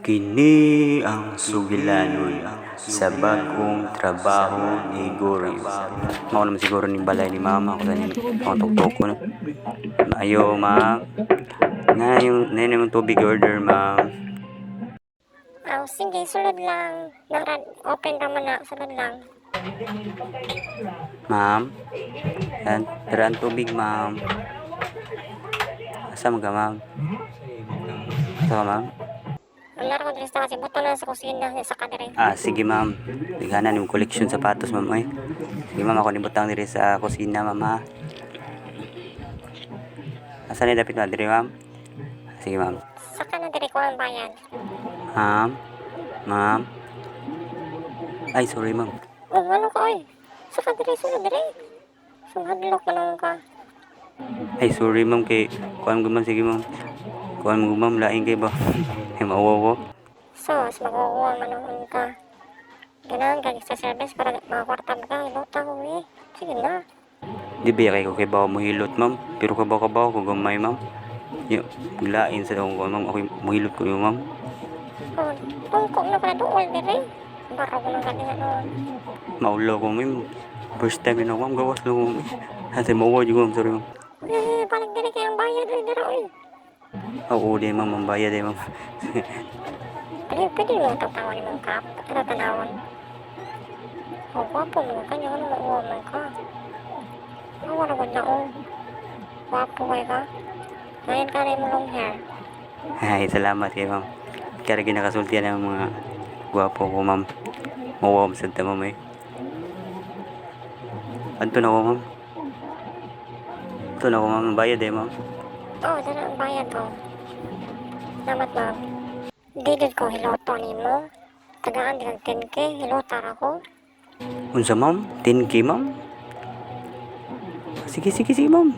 Kini ang sugilanon sa bagong trabaho ni Goring. Mao naman siguro ni balay ni mama ko ganin ang tuktok ko no. Ayo ma'am. Ngayon tubig order ma'am. Sige, sulod lang. Open naman na, sulod lang. Ma'am. Yan, tubig ma'am. Asa man ka ma'am? Asa ka ma'am? Wala ko dito kasi buto na sa kusina sa kadere. Sige ma'am. Tighanan yung collection sapatos ma'am oy. Sige ma'am, ako nibutang diri sa kusina ma'am ha. Asa ni dapit na diri ma'am? Sige ma'am. Saka na diri ko ang bayan. Ma'am. Ay, sorry ma'am. Ano ka oy? Saka diri, sulod diri. Sunghadlok na ka. Ay, sorry ma'am kay kuan guman sige ma'am. Kuan mo ma'am laing kay ba? Ay maawa ko. Sos, makukuha manuhon ka. Ganahan ka sa service para makakwarta ka. Ilota ko eh. Sige na. Di ba kay ko kay bawo mo hilot ma'am? Pero kabaw ko gamay ma'am. Yo, lain sa dong ko ma'am. Ako mohilot ko yung ma'am. Tungkok na pala doon diri. Baro ko ng kanina noon. Maulo ko ma'am. First time na ma'am gawas na ma'am. Ate maawa jud ma'am, sorry ma'am. Balik diri kay ang bayad diri oy. Oo, di ma'am, mambayad di ma'am. Pwede mo tatawan ni mong kap. Ano tanawon? Wapo mo ka. Ano mauwaman ka? Wala ko na wapo kayo ka. Ngayon ka rin mo long hair. Ay, salamat kay ma'am. Kaya ginakasultihan ng mga gwapo ko ma'am. Mawawam sa ta ma'am eh. Anto na ko ma'am. Anto na ko ma'am, mambayad eh ma'am. Dala ang bayad ko. Salamat ma'am. Didid ko hiloto ni mo. Tagaan din ang 10K. Hilotar ako. Unsa ma'am? 10K ma'am? Sige ma'am.